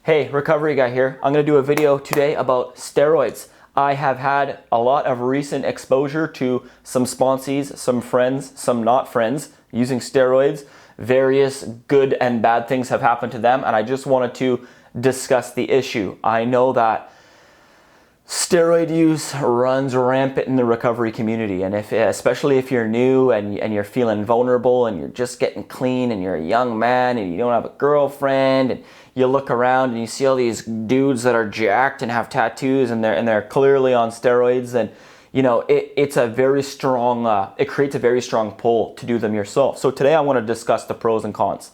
Hey, recovery guy here. I'm going to do a video today about steroids. I have had a lot of recent exposure to some sponsees, some friends, some not friends using steroids. Various good and bad things have happened to them, and I just wanted to discuss the issue. I know that steroid use runs rampant in the recovery community, and especially if you're new and you're feeling vulnerable and you're just getting clean and you're a young man and you don't have a girlfriend, and you look around and you see all these dudes that are jacked and have tattoos and they're clearly on steroids, and you know it's a very strong it creates a very strong pull to do them yourself. So today I want to discuss the pros and cons.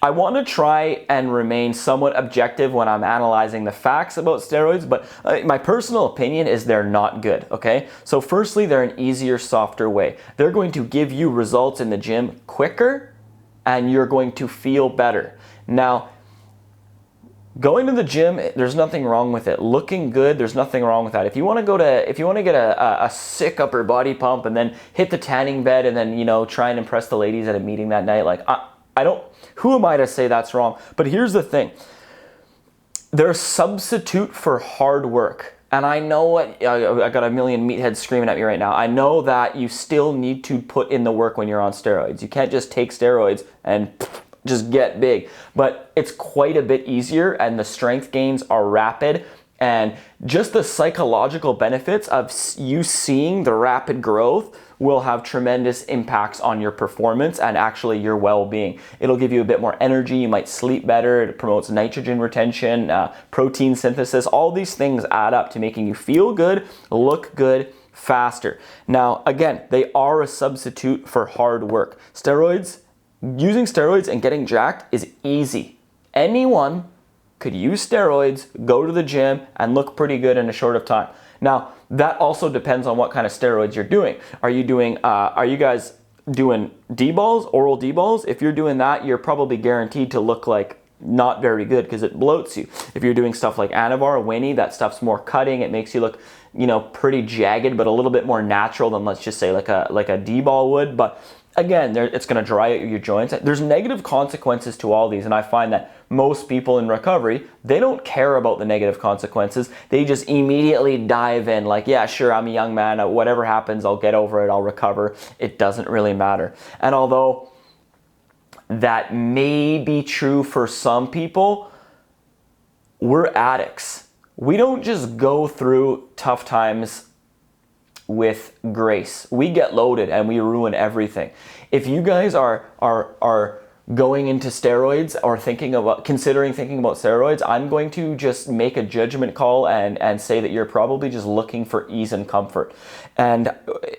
I want to try and remain somewhat objective when I'm analyzing the facts about steroids, but my personal opinion is they're not good, okay? So firstly, they're an easier, softer way. They're going to give you results in the gym quicker, and you're going to feel better. Now, going to the gym, there's nothing wrong with it. Looking good, there's nothing wrong with that. If you want to get a sick upper body pump and then hit the tanning bed and then, try and impress the ladies at a meeting that night, who am I to say that's wrong? But here's the thing. They're a substitute for hard work. And I know I got a million meatheads screaming at me right now. I know that you still need to put in the work when you're on steroids. You can't just take steroids and just get big. But it's quite a bit easier, and the strength gains are rapid. And just the psychological benefits of you seeing the rapid growth will have tremendous impacts on your performance and actually your well-being. It'll give you a bit more energy. You might sleep better. It promotes nitrogen retention, protein synthesis. All these things add up to making you feel good, look good, faster. Now, again, they are a substitute for hard work. Using steroids and getting jacked is easy. Anyone could use steroids, go to the gym, and look pretty good in a short of time. Now, that also depends on what kind of steroids you're doing. Are you guys doing D-balls, oral D-balls? If you're doing that, you're probably guaranteed to look like not very good because it bloats you. If you're doing stuff like Anavar, Winnie, that stuff's more cutting. It makes you look, pretty jagged, but a little bit more natural than, let's just say, like a D-ball would. But again, it's going to dry out your joints. There's negative consequences to all these, and I find that most people in recovery, they don't care about the negative consequences. They just immediately dive in like, yeah, sure, I'm a young man. Whatever happens, I'll get over it. I'll recover. It doesn't really matter. And although that may be true for some people, we're addicts. We don't just go through tough times with grace. We get loaded and we ruin everything. If you guys are going into steroids or considering thinking about steroids, I'm going to just make a judgment call and say that you're probably just looking for ease and comfort. And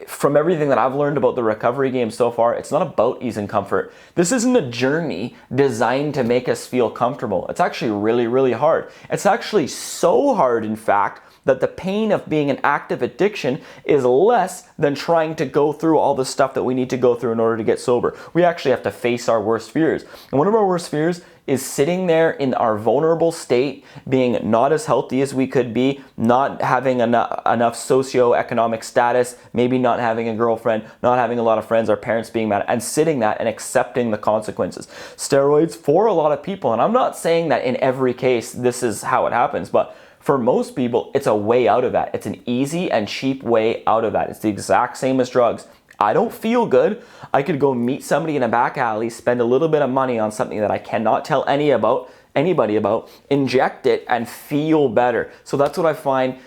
from everything that I've learned about the recovery game so far, it's not about ease and comfort. This isn't a journey designed to make us feel comfortable. It's actually really, really hard. It's actually so hard, in fact, that the pain of being an active addiction is less than trying to go through all the stuff that we need to go through in order to get sober. We actually have to face our worst fears. And one of our worst fears is sitting there in our vulnerable state, being not as healthy as we could be, not having enough socioeconomic status, maybe not having a girlfriend, not having a lot of friends, our parents being mad, and sitting that and accepting the consequences. Steroids, for a lot of people, and I'm not saying that in every case this is how it happens, but for most people, it's a way out of that. It's an easy and cheap way out of that. It's the exact same as drugs. I don't feel good. I could go meet somebody in a back alley, spend a little bit of money on something that I cannot tell anybody about, inject it, and feel better. So that's what I find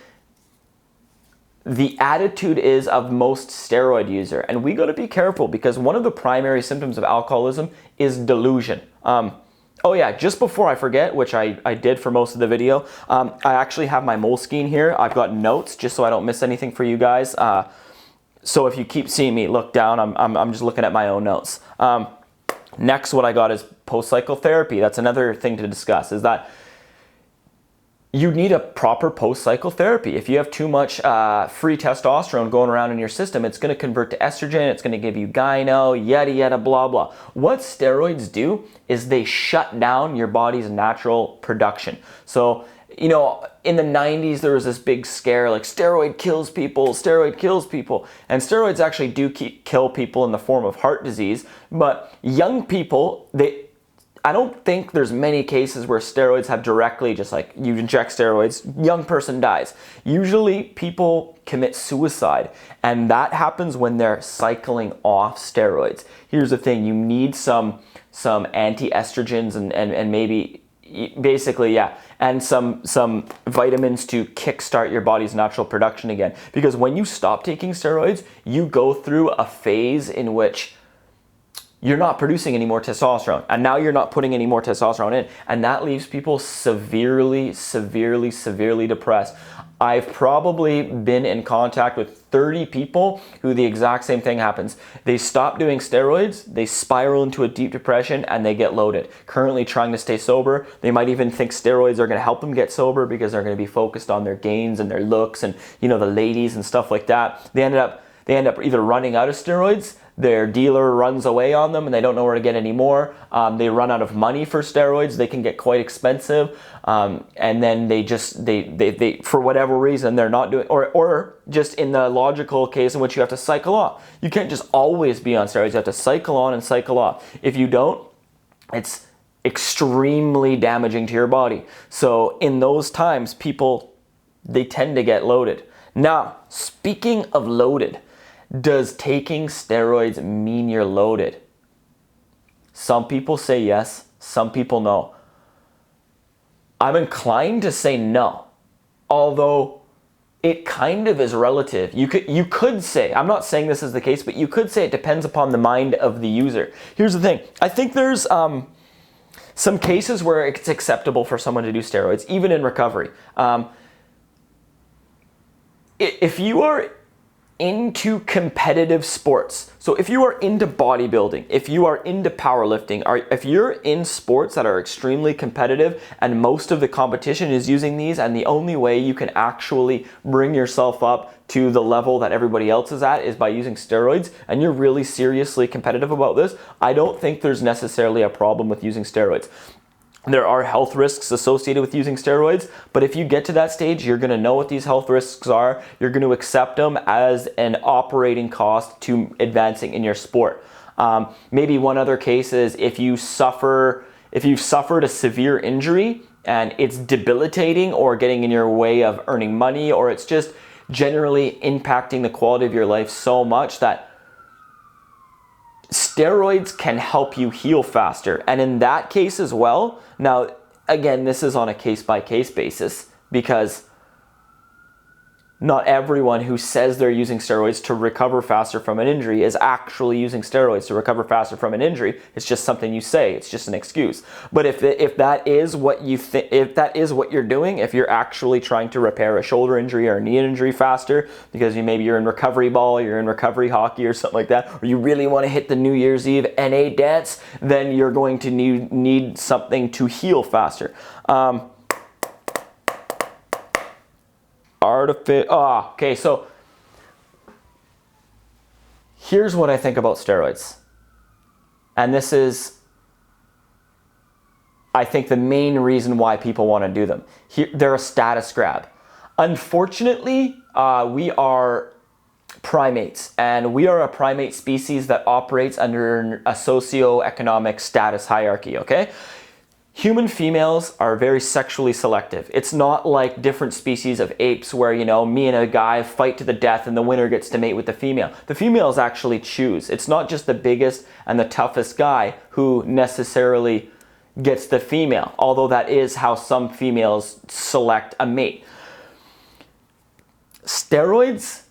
the attitude is of most steroid user. And we got to be careful, because one of the primary symptoms of alcoholism is delusion. Oh yeah, just before I forget, which I did for most of the video, I actually have my Moleskine here. I've got notes just so I don't miss anything for you guys. So if you keep seeing me look down, I'm just looking at my own notes. Next, what I got is post-cycle therapy. That's another thing to discuss, is that you need a proper post-cycle therapy. If you have too much free testosterone going around in your system, it's going to convert to estrogen, it's going to give you gyno, yada, yada, blah, blah. What steroids do is they shut down your body's natural production. So, in the 90s, there was this big scare, like steroid kills people, and steroids actually do kill people in the form of heart disease, but young people, I don't think there's many cases where steroids have directly, just like you inject steroids, young person dies. Usually people commit suicide, and that happens when they're cycling off steroids. Here's the thing, you need some anti-estrogens and maybe basically, yeah, and some vitamins to kickstart your body's natural production again. Because when you stop taking steroids, you go through a phase in which you're not producing any more testosterone, and now you're not putting any more testosterone in, and that leaves people severely depressed. I've probably been in contact with 30 people who the exact same thing happens. They stop doing steroids, they spiral into a deep depression, and they get loaded. Currently trying to stay sober, they might even think steroids are going to help them get sober because they're going to be focused on their gains and their looks and, you know, the ladies and stuff like that. They end up either running out of steroids, their dealer runs away on them and they don't know where to get any more. They run out of money for steroids. They can get quite expensive. And then they for whatever reason, they're not doing, or just in the logical case in which you have to cycle off. You can't just always be on steroids. You have to cycle on and cycle off. If you don't, it's extremely damaging to your body. So in those times, people, they tend to get loaded. Now, speaking of loaded, does taking steroids mean you're loaded? Some people say yes, some people no. I'm inclined to say no, although it kind of is relative. You could say, I'm not saying this is the case, but you could say it depends upon the mind of the user. Here's the thing, I think there's some cases where it's acceptable for someone to do steroids, even in recovery. If you are into competitive sports, so if you are into bodybuilding, if you are into powerlifting, or if you're in sports that are extremely competitive and most of the competition is using these, and the only way you can actually bring yourself up to the level that everybody else is at is by using steroids, and you're really seriously competitive about this, I don't think there's necessarily a problem with using steroids. There are health risks associated with using steroids, but if you get to that stage, you're going to know what these health risks are. You're going to accept them as an operating cost to advancing in your sport. Maybe one other case is if you've suffered a severe injury and it's debilitating or getting in your way of earning money, or it's just generally impacting the quality of your life so much that steroids can help you heal faster. And in that case as well, now again, this is on a case-by-case basis, because not everyone who says they're using steroids to recover faster from an injury is actually using steroids to recover faster from an injury. It's just something you say. It's just an excuse. But if that is what you think, if that is what you're doing, if you're actually trying to repair a shoulder injury or a knee injury faster because maybe you're in recovery ball, you're in recovery hockey or something like that, or you really want to hit the New Year's Eve NA dance, then you're going to need something to heal faster. Okay, so here's what I think about steroids. And this is, I think, the main reason why people want to do them. They're a status grab. Unfortunately, we are primates, and we are a primate species that operates under a socioeconomic status hierarchy, okay? Human females are very sexually selective. It's not like different species of apes where, you know, me and a guy fight to the death and the winner gets to mate with the female. The females actually choose. It's not just the biggest and the toughest guy who necessarily gets the female, although that is how some females select a mate. Steroids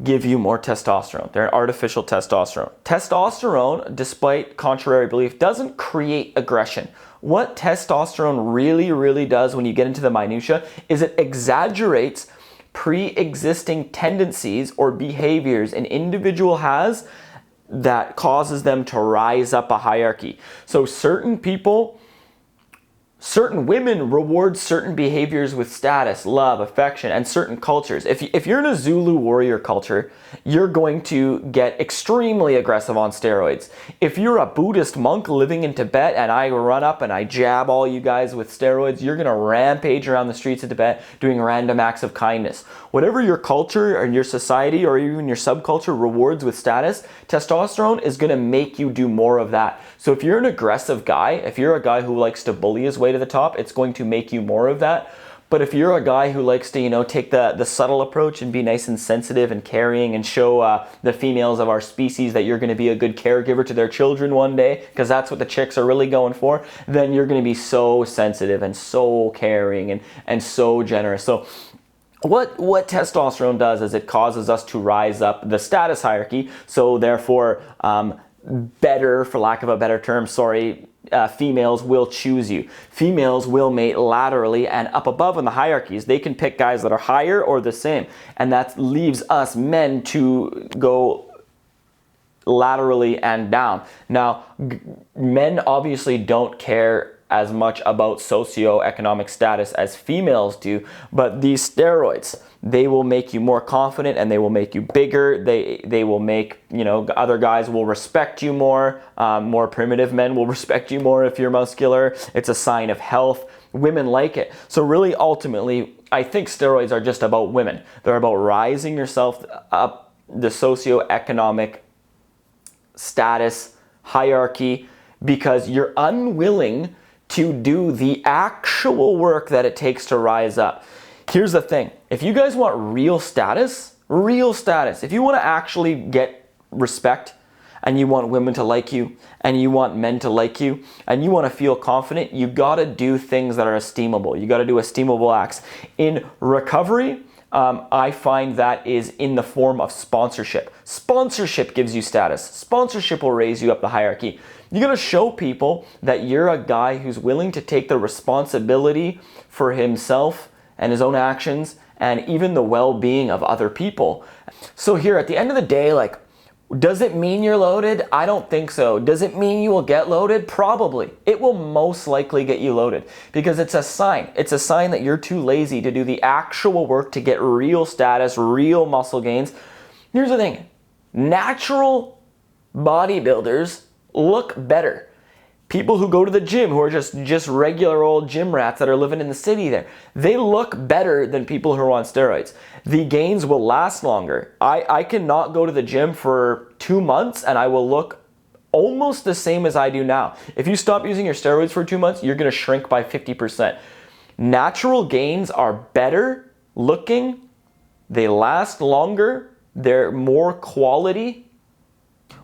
give you more testosterone. They're artificial testosterone. Testosterone, despite contrary belief, doesn't create aggression. What testosterone really does when you get into the minutia is it exaggerates pre-existing tendencies or behaviors an individual has that causes them to rise up a hierarchy. So certain people certain women reward certain behaviors with status, love, affection, and certain cultures. If you're in a Zulu warrior culture, you're going to get extremely aggressive on steroids. If you're a Buddhist monk living in Tibet and I run up and I jab all you guys with steroids, you're going to rampage around the streets of Tibet doing random acts of kindness. Whatever your culture and your society or even your subculture rewards with status, testosterone is going to make you do more of that. So if you're an aggressive guy, if you're a guy who likes to bully his way to the top, it's going to make you more of that. But if you're a guy who likes to, take the subtle approach and be nice and sensitive and caring and show the females of our species that you're going to be a good caregiver to their children one day, because that's what the chicks are really going for, then you're going to be so sensitive and so caring and so generous. So what testosterone does is it causes us to rise up the status hierarchy. So therefore, better, for lack of a better term, females will choose you. Females will mate laterally and up above in the hierarchies. They can pick guys that are higher or the same. And that leaves us men to go laterally and down. Now, men obviously don't care as much about socioeconomic status as females do, but these steroids, they will make you more confident and they will make you bigger. They will make, other guys will respect you more. More primitive men will respect you more if you're muscular. It's a sign of health. Women like it. So really, ultimately, I think steroids are just about women. They're about rising yourself up the socioeconomic status hierarchy because you're unwilling to do the actual work that it takes to rise up. Here's the thing. If you guys want real status, if you want to actually get respect and you want women to like you and you want men to like you and you want to feel confident, you got to do things that are esteemable. You got to do esteemable acts. In recovery, I find that is in the form of sponsorship. Sponsorship gives you status. Sponsorship will raise you up the hierarchy. You got to show people that you're a guy who's willing to take the responsibility for himself and his own actions and even the well-being of other people. So here, at the end of the day, does it mean you're loaded? I don't think so. Does it mean you will get loaded? Probably. It will most likely get you loaded because it's a sign. It's a sign that you're too lazy to do the actual work to get real status, real muscle gains. Here's the thing. Natural bodybuilders look better. People who go to the gym, who are just regular old gym rats that are living in the city there, they look better than people who are on steroids. The gains will last longer. I cannot go to the gym for 2 months and I will look almost the same as I do now. If you stop using your steroids for 2 months, you're going to shrink by 50%. Natural gains are better looking, they last longer, they're more quality.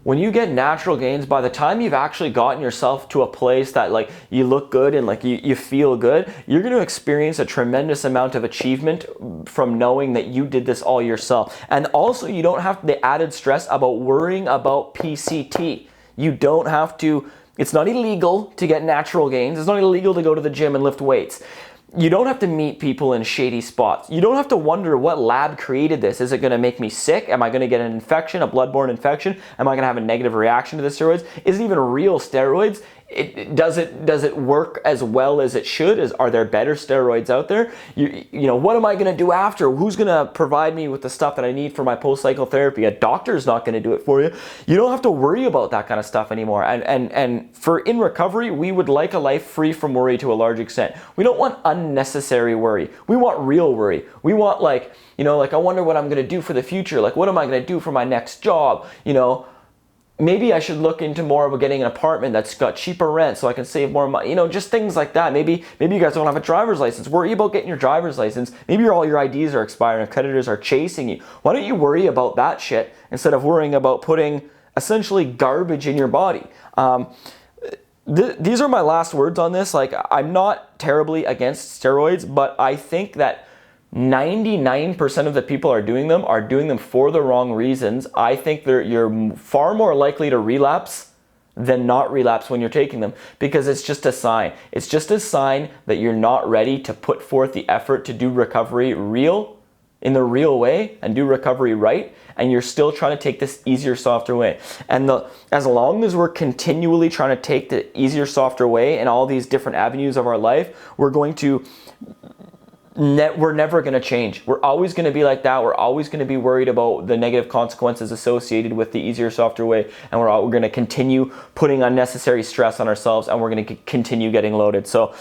When you get natural gains, by the time you've actually gotten yourself to a place that you look good and you feel good, you're going to experience a tremendous amount of achievement from knowing that you did this all yourself. And also you don't have the added stress about worrying about PCT. You don't have to, it's not illegal to get natural gains. It's not illegal to go to the gym and lift weights. You don't have to meet people in shady spots. You don't have to wonder what lab created this. Is it going to make me sick? Am I going to get an infection, a bloodborne infection? Am I going to have a negative reaction to the steroids? Is it even real steroids? Does it work as well as it should? Are there better steroids out there? What am I going to do after? Who's going to provide me with the stuff that I need for my post-cycle therapy? A doctor's not going to do it for you. You don't have to worry about that kind of stuff anymore. And for in recovery, we would like a life free from worry to a large extent. We don't want unnecessary worry. We want real worry. We want I wonder what I'm going to do for the future. What am I going to do for my next job? Maybe I should look into more of getting an apartment that's got cheaper rent so I can save more money. Just things like that. Maybe you guys don't have a driver's license. Worry about getting your driver's license. Maybe all your IDs are expiring and creditors are chasing you. Why don't you worry about that shit instead of worrying about putting essentially garbage in your body? These are my last words on this. I'm not terribly against steroids, but I think that 99% of the people are doing them for the wrong reasons. I think you're far more likely to relapse than not relapse when you're taking them because it's just a sign. It's just a sign that you're not ready to put forth the effort to do recovery real in the real way and do recovery right, and you're still trying to take this easier, softer way. And as long as we're continually trying to take the easier, softer way in all these different avenues of our life, we're never going to change. We're always going to be like that. We're always going to be worried about the negative consequences associated with the easier, softer way, and we're going to continue putting unnecessary stress on ourselves, and we're going to continue getting loaded. So,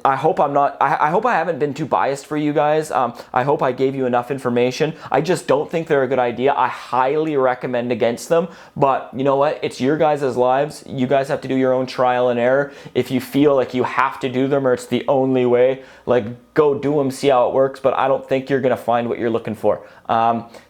I hope I haven't been too biased for you guys. I hope I gave you enough information. I just don't think they're a good idea. I highly recommend against them, but you know what? It's your guys' lives. You guys have to do your own trial and error. If you feel like you have to do them or it's the only way, like, go do them, see how it works, but I don't think you're gonna find what you're looking for.